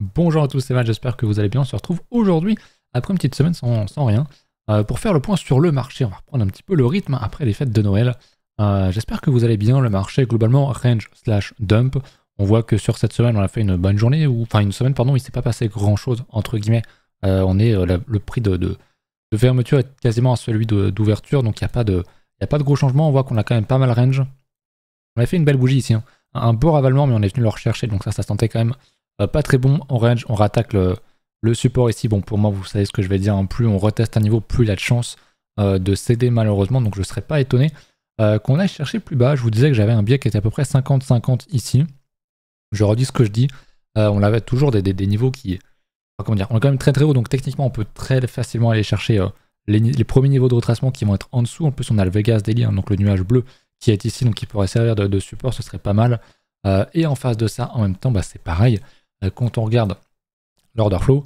Bonjour à tous, c'est Matt, j'espère que vous allez bien. On se retrouve aujourd'hui, après une petite semaine sans rien, pour faire le point sur le marché. On va reprendre un petit peu le rythme après les fêtes de Noël. J'espère que vous allez bien. Le marché, globalement, range slash dump. On voit que sur cette semaine, on a fait une bonne journée, enfin une semaine, pardon, il ne s'est pas passé grand-chose, entre guillemets. Le prix de fermeture est quasiment à celui d'ouverture, donc il n'y a pas de gros changements. On voit qu'on a quand même pas mal range. On a fait une belle bougie ici, hein. Un beau ravalement, mais on est venu le rechercher, donc ça sentait quand même pas très bon en range. On rattaque le support ici. Bon, pour moi, vous savez ce que je vais dire, hein. Plus on reteste un niveau, plus il a de chance de céder malheureusement, donc je ne serais pas étonné qu'on aille chercher plus bas. Je vous disais que j'avais un biais qui était à peu près 50-50 ici. Je redis ce que je dis. On avait toujours des niveaux qui... Comment dire, on est quand même très très haut, donc techniquement on peut très facilement aller chercher les premiers niveaux de retracement qui vont être en dessous. En plus on a le Vegas Daily, hein, donc le nuage bleu qui est ici, donc qui pourrait servir de support, ce serait pas mal. Et en face de ça, en même temps, bah, c'est pareil. Quand on regarde l'order flow,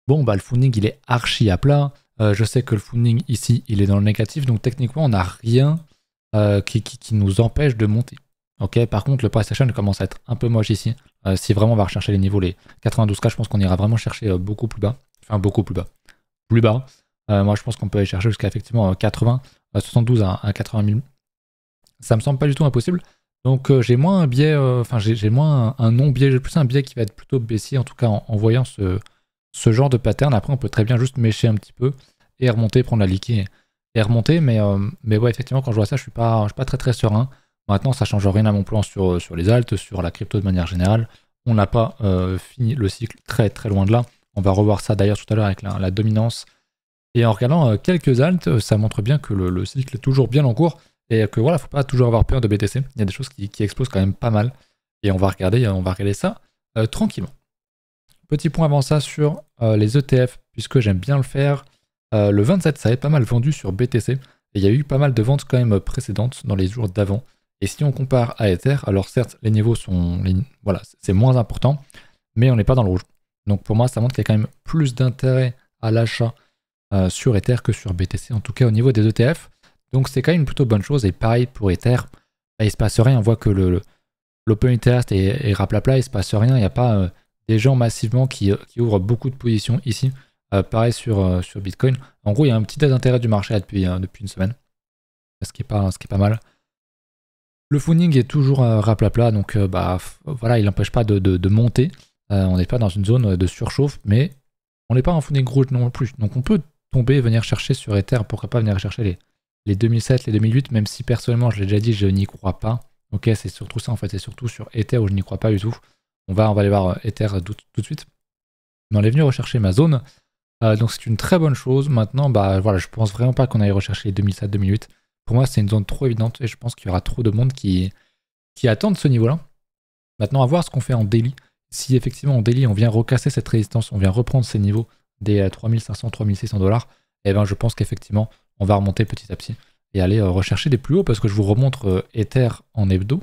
bon, bah, le funding il est archi à plat. Je sais que le funding ici il est dans le négatif, donc techniquement on n'a rien qui nous empêche de monter. Ok, par contre le price action commence à être un peu moche ici. Si vraiment on va rechercher les niveaux, les 92K, je pense qu'on ira vraiment chercher beaucoup plus bas. Enfin beaucoup plus bas. Plus bas. Moi je pense qu'on peut aller chercher jusqu'à effectivement 80, 72 à 80 000. Ça me semble pas du tout impossible. Donc j'ai moins un biais, enfin j'ai moins un non-biais, j'ai plus un biais qui va être plutôt baissier, en tout cas en voyant ce genre de pattern. Après on peut très bien juste mécher un petit peu et remonter, prendre la liquide et remonter. Mais ouais, effectivement, quand je vois ça, je suis pas très très serein. Maintenant, ça change rien à mon plan sur les alts, sur la crypto de manière générale. On n'a pas fini le cycle très très loin de là. On va revoir ça d'ailleurs tout à l'heure avec la dominance. Et en regardant quelques alts, ça montre bien que le cycle est toujours bien en cours. Et que voilà, faut pas toujours avoir peur de BTC. Il y a des choses qui explosent quand même pas mal. Et on va regarder ça tranquillement. Petit point avant ça sur les ETF, puisque j'aime bien le faire. Le 27, ça avait pas mal vendu sur BTC. Et il y a eu pas mal de ventes quand même précédentes dans les jours d'avant. Et si on compare à Ether, alors certes, les niveaux sont... voilà, c'est moins important, mais on n'est pas dans le rouge. Donc pour moi, ça montre qu'il y a quand même plus d'intérêt à l'achat sur Ether que sur BTC, en tout cas au niveau des ETF. Donc c'est quand même une plutôt bonne chose. Et pareil pour Ether, bah, il se passe rien. On voit que l'open interest est raplapla, il se passe rien. Il n'y a pas des gens massivement qui ouvrent beaucoup de positions ici. Pareil sur Bitcoin. En gros, il y a un petit désintérêt du marché là, depuis une semaine. Ce qui est pas mal. Le funding est toujours raplapla, donc bah, voilà, il n'empêche pas de monter. On n'est pas dans une zone de surchauffe, mais on n'est pas en funding rouge non plus. Donc on peut tomber, venir chercher sur Ether, pourquoi pas venir chercher les 2007, les 2008, même si personnellement, je l'ai déjà dit, je n'y crois pas. Ok, c'est surtout ça en fait, c'est surtout sur Ether où je n'y crois pas du tout. On va aller voir Ether tout de suite. Mais on est venu rechercher ma zone, donc c'est une très bonne chose. Maintenant, bah voilà, je pense vraiment pas qu'on aille rechercher les 2007-2008. Pour moi, c'est une zone trop évidente et je pense qu'il y aura trop de monde qui attendent ce niveau-là. Maintenant, à voir ce qu'on fait en daily. Si effectivement en daily, on vient recasser cette résistance, on vient reprendre ces niveaux des 3500-3600 $, et ben je pense qu'effectivement, on va remonter petit à petit et aller rechercher des plus hauts parce que je vous remontre Ether en hebdo.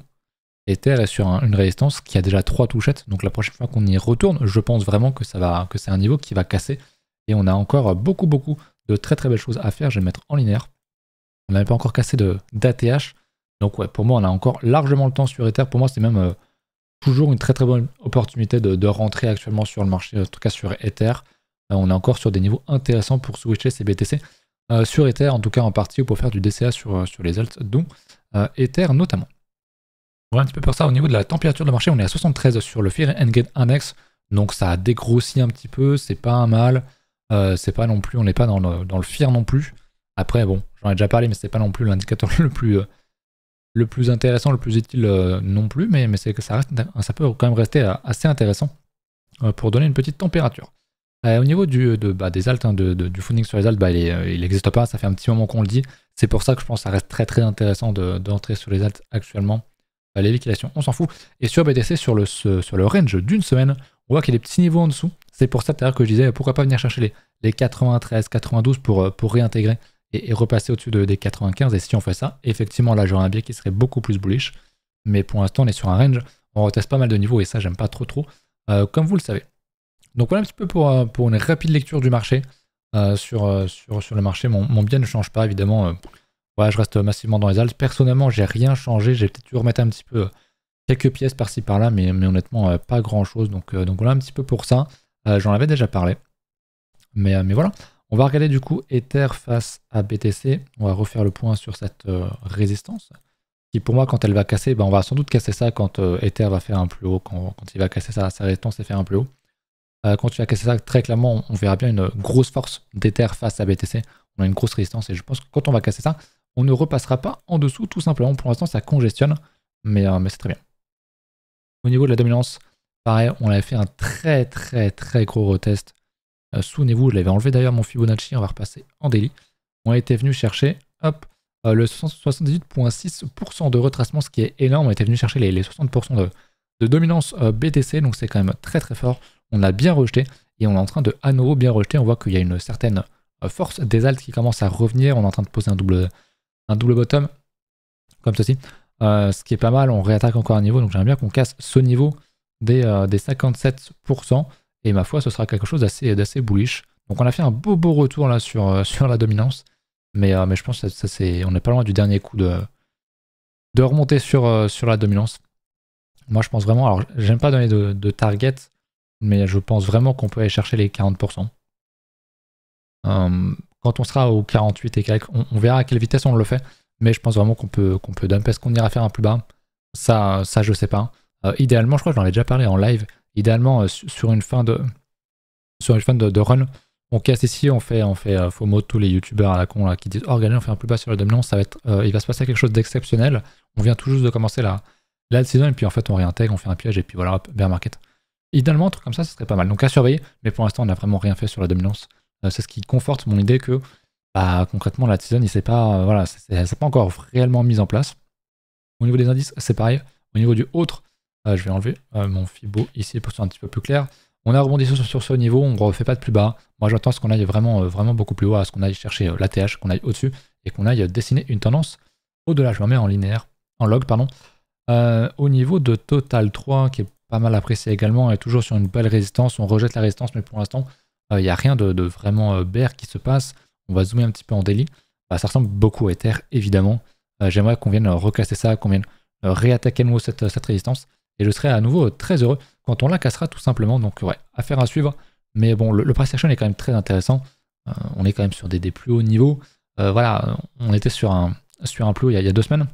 Ether est sur une résistance qui a déjà 3 touchettes, donc la prochaine fois qu'on y retourne, je pense vraiment que c'est un niveau qui va casser et on a encore beaucoup de très très belles choses à faire. Je vais le mettre en linéaire. On n'avait pas encore cassé d'ATH. Donc ouais, pour moi, on a encore largement le temps sur Ether. Pour moi, c'est même toujours une très très bonne opportunité de rentrer actuellement sur le marché, en tout cas sur Ether. On est encore sur des niveaux intéressants pour switcher ces BTC. Sur Ether, en tout cas en partie, ou pour faire du DCA sur les alts, dont Ether notamment. Voilà un petit peu pour ça. Au niveau de la température de marché, on est à 73 sur le Fear and Gain Index. Donc ça a dégrossi un petit peu, c'est pas un mal. C'est pas non plus, on n'est pas dans le Fear non plus. Après, bon, j'en ai déjà parlé, mais c'est pas non plus l'indicateur le plus intéressant, le plus utile non plus, mais c'est que ça peut quand même rester assez intéressant pour donner une petite température. Au niveau des alts, hein, du funding sur les alts, bah, il n'existe pas, ça fait un petit moment qu'on le dit. C'est pour ça que je pense que ça reste très très intéressant d'entrer sur les alts actuellement. Les liquidations, on s'en fout. Et sur BTC, sur le range d'une semaine, on voit qu'il y a des petits niveaux en dessous. C'est pour ça d'ailleurs que je disais, pourquoi pas venir chercher les 93, 92 pour réintégrer et repasser au-dessus des 95. Et si on fait ça, effectivement, là, j'aurais un biais qui serait beaucoup plus bullish. Mais pour l'instant, on est sur un range. On reteste pas mal de niveaux et ça, j'aime pas trop, comme vous le savez. Donc voilà un petit peu pour une rapide lecture du marché. Sur le marché, mon biais ne change pas, évidemment. Voilà, je reste massivement dans les alts. Personnellement, j'ai rien changé. J'ai peut-être dû remettre un petit peu quelques pièces par-ci par-là, mais honnêtement, pas grand-chose. Donc voilà un petit peu pour ça. J'en avais déjà parlé. Mais voilà. On va regarder du coup Ether face à BTC. On va refaire le point sur cette résistance. Qui pour moi, quand elle va casser, on va sans doute casser ça quand Ether va faire un plus haut. Quand il va casser sa résistance et faire un plus haut. Quand tu vas casser ça, très clairement, on verra bien une grosse force d'Ether face à BTC. On a une grosse résistance et je pense que quand on va casser ça, on ne repassera pas en dessous tout simplement. Pour l'instant, ça congestionne, mais c'est très bien. Au niveau de la dominance, pareil, on avait fait un très gros retest. Souvenez-vous, je l'avais enlevé d'ailleurs mon Fibonacci, on va repasser en daily. On était venu chercher, hop, le 78,6% de retracement, ce qui est énorme. On était venu chercher les 60% de dominance BTC, donc c'est quand même très fort. On a bien rejeté et on est en train de à nouveau bien rejeter. On voit qu'il y a une certaine force des alts qui commence à revenir. On est en train de poser un double bottom comme ceci. Ce qui est pas mal, on réattaque encore un niveau. Donc j'aimerais bien qu'on casse ce niveau des 57%. Et ma foi, ce sera quelque chose d'assez bullish. Donc on a fait un beau retour là sur la dominance. Mais je pense que on n'est pas loin du dernier coup de remonter sur la dominance. Moi je pense vraiment, alors j'aime pas donner de target, mais je pense vraiment qu'on peut aller chercher les 40%. Quand on sera au 48 et quelques, on verra à quelle vitesse on le fait, mais je pense vraiment qu'on peut dump. Est-ce qu'on ira faire un plus bas? Ça je sais pas. Idéalement, je crois que j'en avais déjà parlé en live, idéalement sur une fin de run, on casse ici, on fait FOMO tous les youtubeurs à la con là, qui disent oh regardez on fait un plus bas sur la dominance, ça va être, il va se passer quelque chose d'exceptionnel. On vient tout juste de commencer la saison et puis en fait on réintègre, on fait un piège et puis voilà, hop, bear market. Idéalement un truc comme ça, ce serait pas mal. Donc à surveiller, mais pour l'instant on n'a vraiment rien fait sur la dominance. C'est ce qui conforte mon idée que concrètement la season il s'est pas, voilà, c'est pas encore réellement mise en place. Au niveau des indices, c'est pareil. Au niveau du autre, je vais enlever mon Fibo ici pour que ce soit un petit peu plus clair. On a rebondi sur ce niveau, on ne refait pas de plus bas. Moi j'attends à ce qu'on aille vraiment beaucoup plus haut, à ce qu'on aille chercher l'ATH, qu'on aille au-dessus et qu'on aille dessiner une tendance au-delà. Je me remets en linéaire, en log, pardon. Au niveau de Total 3, qui est pas mal apprécié également, et toujours sur une belle résistance, on rejette la résistance, mais pour l'instant, il n'y a rien de vraiment bear qui se passe. On va zoomer un petit peu en daily. Ça ressemble beaucoup à Ether, évidemment. J'aimerais qu'on vienne recasser ça, qu'on vienne réattaquer à nouveau cette résistance. Et je serai à nouveau très heureux quand on la cassera tout simplement. Donc ouais, affaire à suivre. Mais bon, le price action est quand même très intéressant. On est quand même sur des plus hauts niveaux. Voilà, on était sur un plus haut il y a 2 semaines.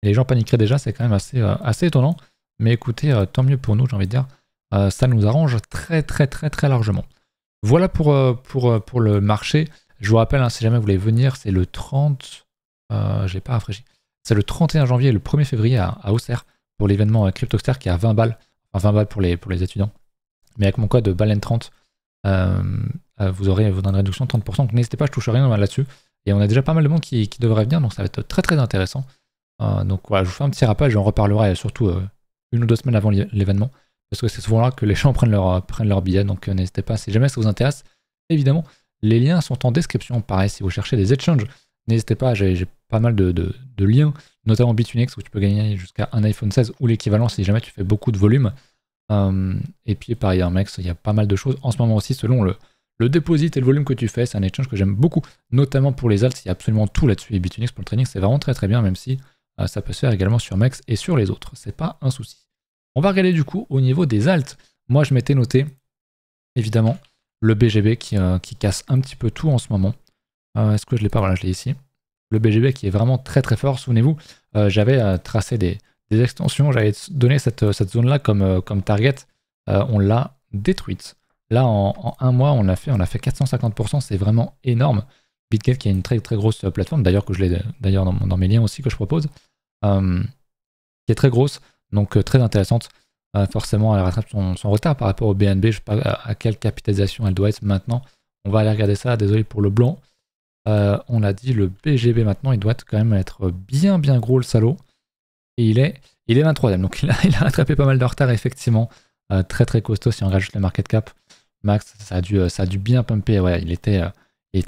Et les gens paniqueraient déjà, c'est quand même assez étonnant. Mais écoutez, tant mieux pour nous, j'ai envie de dire. Ça nous arrange très largement. Voilà pour le marché. Je vous rappelle, hein, si jamais vous voulez venir, c'est le 30... j'ai pas rafraîchi. C'est le 31 janvier et le 1er février à Auxerre pour l'événement CryptoStar qui est à 20 balles. Enfin 20 balles pour les étudiants. Mais avec mon code BALEN30, vous aurez une réduction de 30%. Donc n'hésitez pas, je touche rien là-dessus. Et on a déjà pas mal de monde qui devrait venir, donc ça va être très intéressant. Donc voilà, je vous fais un petit rappel, j'en reparlerai surtout 1 ou 2 semaines avant l'événement. Parce que c'est souvent là que les gens prennent leur billet. Donc n'hésitez pas, si jamais ça vous intéresse. Évidemment, les liens sont en description. Pareil, si vous cherchez des exchanges, n'hésitez pas, j'ai pas mal de liens, notamment Bitfinex où tu peux gagner jusqu'à un iPhone 16 ou l'équivalent si jamais tu fais beaucoup de volume. Et puis pareil, Armex, il y a pas mal de choses en ce moment aussi selon le deposit et le volume que tu fais. C'est un exchange que j'aime beaucoup, notamment pour les alts, il y a absolument tout là-dessus. Et Bitfinex pour le trading, c'est vraiment très bien, même si ça peut se faire également sur Mex et sur les autres. C'est pas un souci. On va regarder du coup au niveau des alts. Moi, je m'étais noté, évidemment, le BGB qui casse un petit peu tout en ce moment. Est-ce que je l'ai pas? Voilà, je l'ai ici. Le BGB qui est vraiment très fort. Souvenez-vous, j'avais tracé des extensions, j'avais donné cette zone-là comme target. On l'a détruite. Là, en 1 mois, on a fait 450%, c'est vraiment énorme. BitGet qui est une très grosse plateforme, d'ailleurs que je l'ai d'ailleurs dans mes liens aussi que je propose, qui est très grosse, donc très intéressante. Forcément, elle rattrape son retard par rapport au BNB. Je ne sais pas à quelle capitalisation elle doit être maintenant. On va aller regarder ça, désolé pour le blanc. On a dit le BGB maintenant, il doit quand même être bien gros le salaud. Et il est 23ème, donc il a rattrapé pas mal de retard effectivement. Très costaud si on rajoute le market cap. Max, ça a dû bien pumper. Ouais, il était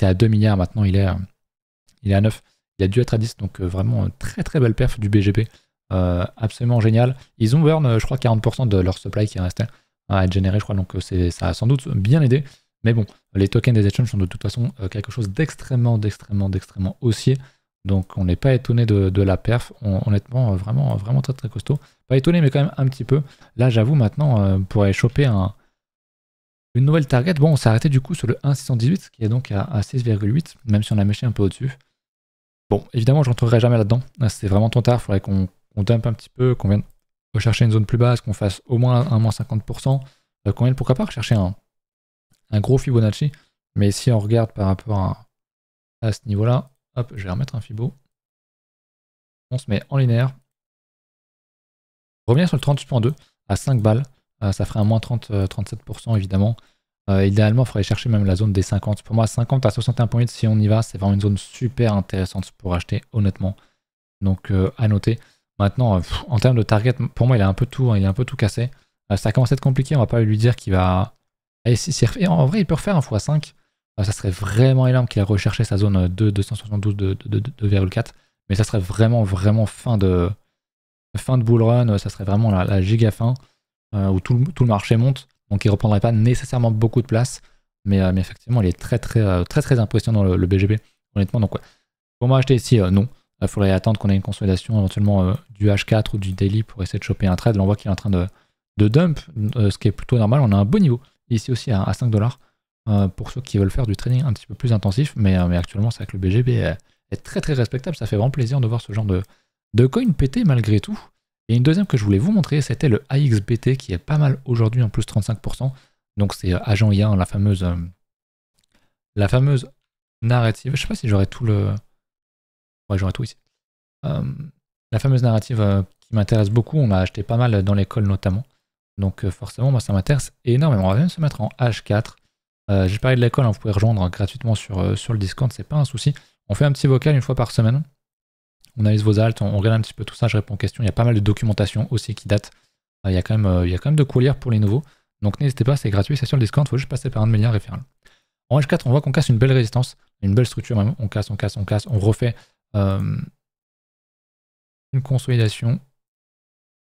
à 2 milliards, maintenant il est à 9. Il a dû être à 10, donc vraiment très belle perf du BGB. Absolument génial. Ils ont burn, je crois, 40% de leur supply qui restait à être généré, je crois, donc ça a sans doute bien aidé. Mais bon, les tokens des exchanges sont de toute façon quelque chose d'extrêmement haussier. Donc on n'est pas étonné de la perf. Honnêtement, vraiment, vraiment très très costaud. Pas étonné, mais quand même un petit peu. Là, j'avoue, maintenant, pour aller choper une nouvelle target, bon, on s'est arrêté du coup sur le 1,618, qui est donc à 6,8, même si on a méché un peu au-dessus. Bon, évidemment, je rentrerai jamais là-dedans. Là, c'est vraiment trop tard. Il faudrait qu'on dump un petit peu, qu'on vienne rechercher une zone plus basse, qu'on fasse au moins un moins 50%. Qu'on vienne, pourquoi pas, rechercher un gros Fibonacci. Mais si on regarde par rapport à ce niveau-là, hop, je vais remettre un Fibo. On se met en linéaire. Revenir sur le 38.2 à 5 balles. Ça ferait un moins 37% évidemment. Idéalement, il faudrait chercher même la zone des 50. Pour moi, 50 à 61.8, si on y va, c'est vraiment une zone super intéressante pour acheter, honnêtement. Donc, à noter. Maintenant, en termes de target, pour moi, il est un peu tout cassé. Ça commence à être compliqué, on va pas lui dire qu'il va... Et en vrai, il peut refaire un x5. Ça serait vraiment énorme qu'il ait recherché sa zone 272 de 2,4. Mais ça serait vraiment, vraiment fin de bull run. Ça serait vraiment la giga fin où tout le marché monte. Donc il ne reprendrait pas nécessairement beaucoup de place. Mais effectivement, il est très impressionnant le BGB. Honnêtement, donc ouais. Pour moi, acheter ici, non. Il faudrait attendre qu'on ait une consolidation éventuellement du H4 ou du daily pour essayer de choper un trade. Là, on voit qu'il est en train de dump, ce qui est plutôt normal. On a un bon niveau. Ici aussi à 5$. Pour ceux qui veulent faire du trading un petit peu plus intensif, mais actuellement c'est vrai que le BGB est très respectable, ça fait vraiment plaisir de voir ce genre de coin péter malgré tout. Et une deuxième que je voulais vous montrer, c'était le AXBT qui est pas mal aujourd'hui en plus 35%, donc c'est Agent IA, la fameuse narrative, je sais pas si j'aurais tout le... Ouais, j'aurais tout ici. La fameuse narrative qui m'intéresse beaucoup, on l'a acheté pas mal dans l'école notamment, donc forcément moi ça m'intéresse énormément. On va même se mettre en H4. J'ai parlé de l'école, hein, vous pouvez rejoindre gratuitement sur le Discord, c'est pas un souci. On fait un petit vocal une fois par semaine. On analyse vos alts, on regarde un petit peu tout ça, je réponds aux questions. Il y a pas mal de documentation aussi qui date. Il y a quand même de quoi lire pour les nouveaux. Donc n'hésitez pas, c'est gratuit, c'est sur le Discord, il faut juste passer par un de mes liens référents. En H4, on voit qu'on casse une belle résistance, une belle structure même. On casse, on refait une consolidation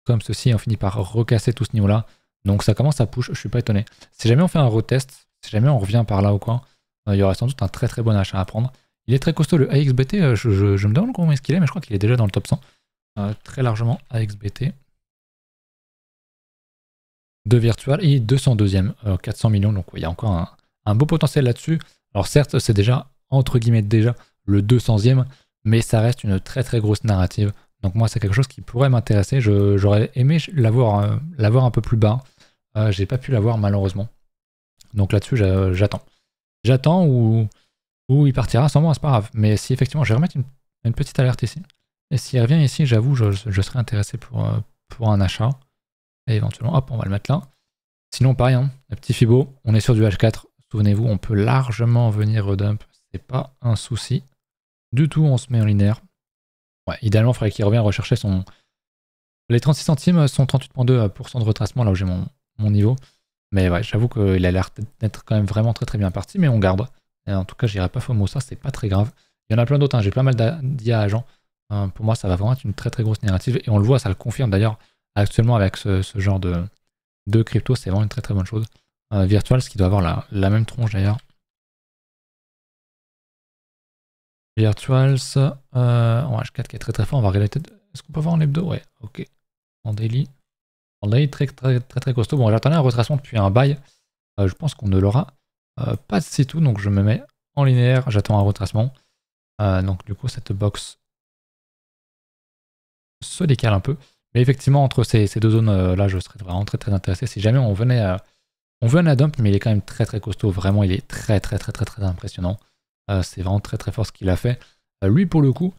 comme ceci, on finit par recasser tout ce niveau-là. Donc ça commence à push, je suis pas étonné. Si jamais on fait un retest, si jamais on revient par là ou quoi, il y aura sans doute un très bon achat à prendre. Il est très costaud, le AXBT, je me demande combien est-ce qu'il est, mais je crois qu'il est déjà dans le top 100. Très largement AXBT. De virtual et 202ème, 400 millions, donc ouais, il y a encore un beau potentiel là-dessus. Alors certes, c'est déjà, entre guillemets, déjà le 200ème, mais ça reste une très grosse narrative. Donc moi, c'est quelque chose qui pourrait m'intéresser. J'aurais aimé l'avoir un peu plus bas. J'ai pas pu l'avoir malheureusement. Donc là-dessus, j'attends. J'attends ou il partira sans moi, c'est pas grave. Mais si effectivement, je vais remettre une petite alerte ici. Et s'il revient ici, j'avoue, je serais intéressé pour un achat. Et éventuellement, hop, on va le mettre là. Sinon, pareil, hein, le petit Fibo, on est sur du H4. Souvenez-vous, on peut largement venir redump. C'est pas un souci. Du tout, on se met en linéaire. Ouais, idéalement, il faudrait qu'il revienne rechercher les 36 centimes, son 38,2% de retracement, là où j'ai mon niveau. Mais ouais, j'avoue qu'il a l'air d'être quand même vraiment très bien parti, mais on garde. Et en tout cas, j'irai pas FOMO, ça, c'est pas très grave. Il y en a plein d'autres, hein. J'ai pas mal d'IA agents. Pour moi, ça va vraiment être une très grosse narrative. Et on le voit, ça le confirme d'ailleurs actuellement avec ce genre de crypto, c'est vraiment une très bonne chose. Virtual, ce qui doit avoir la même tronche d'ailleurs. Virtuals, en H4 qui est très fort, on va regarder. Est-ce qu'on peut voir en hebdo? Ouais, ok. En daily. En daily, très costaud. Bon, j'attendais un retracement depuis un bail. Je pense qu'on ne l'aura pas de tout, donc je me mets en linéaire, j'attends un retracement. Donc du coup, cette box se décale un peu. Mais effectivement, entre ces deux zones là, je serais vraiment très intéressé. Si jamais on venait à dump, mais il est quand même très costaud. Vraiment, il est très impressionnant. C'est vraiment très fort ce qu'il a fait. Lui, pour le coup,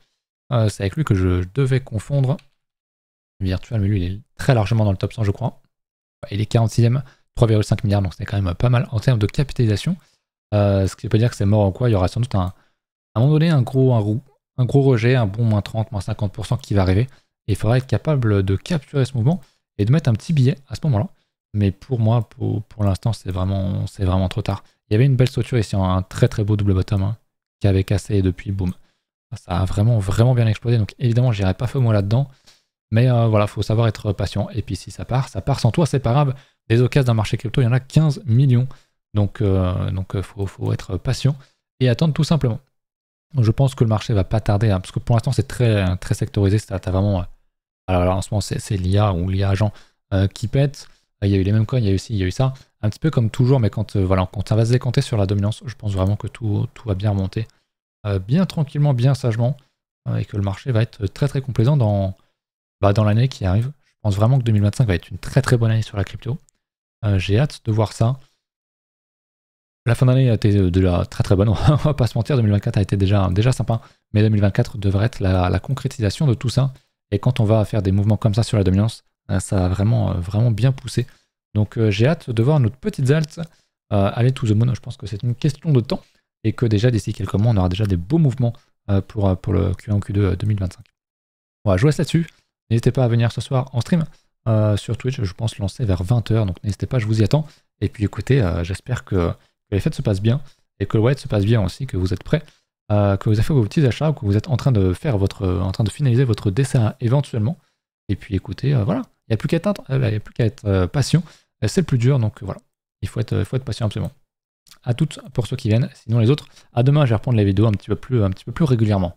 c'est avec lui que je devais confondre. Virtual, mais lui, il est très largement dans le top 100, je crois. Il est 46ème, 3,5 milliards, donc c'est quand même pas mal en termes de capitalisation. Ce qui veut pas dire que c'est mort ou quoi. Il y aura sans doute à un moment donné un gros rejet, un bon moins 30, moins 50% qui va arriver. Et il faudra être capable de capturer ce mouvement et de mettre un petit billet à ce moment-là. Mais pour moi, pour l'instant, c'est vraiment trop tard. Il y avait une belle structure ici, un très beau double bottom hein, qui avait cassé et depuis, boum. Ça a vraiment bien explosé. Donc évidemment, j'irai pas FOMO là-dedans. Mais voilà, faut savoir être patient. Et puis si ça part sans toi, c'est pas grave. Des occasions d'un marché crypto, il y en a 15 millions. Donc faut être patient et attendre tout simplement. Donc je pense que le marché va pas tarder, parce que pour l'instant c'est très sectorisé, t'as vraiment... alors en ce moment c'est l'IA ou l'IA agent qui pète, il y a eu les mêmes coins, il y a eu ci, il y a eu ça, un petit peu comme toujours, mais quand, voilà, quand ça va se décanter sur la dominance, je pense vraiment que tout va bien remonter, bien tranquillement, bien sagement, et que le marché va être très complaisant dans l'année qui arrive. Je pense vraiment que 2025 va être une très bonne année sur la crypto. J'ai hâte de voir ça. La fin d'année a été déjà très bonne, on va pas se mentir, 2024 a été déjà sympa, mais 2024 devrait être la concrétisation de tout ça, et quand on va faire des mouvements comme ça sur la dominance, ça va vraiment bien pousser. Donc j'ai hâte de voir notre petite alt aller to the moon. Je pense que c'est une question de temps, et que déjà d'ici quelques mois, on aura déjà des beaux mouvements pour le Q1 ou Q2 2025. Voilà, je vous laisse là-dessus. N'hésitez pas à venir ce soir en stream sur Twitch, je pense lancer vers 20h, donc n'hésitez pas, je vous y attends. Et puis écoutez, j'espère que les fêtes se passent bien, et que le white se passe bien aussi, que vous êtes prêts, que vous avez fait vos petits achats, ou que vous êtes en train de finaliser votre dessin éventuellement. Et puis écoutez, voilà, il n'y a plus qu'à être patient, c'est le plus dur, donc voilà, il faut être patient absolument. À toutes pour ceux qui viennent, sinon les autres, à demain je vais reprendre les vidéos un petit peu plus régulièrement.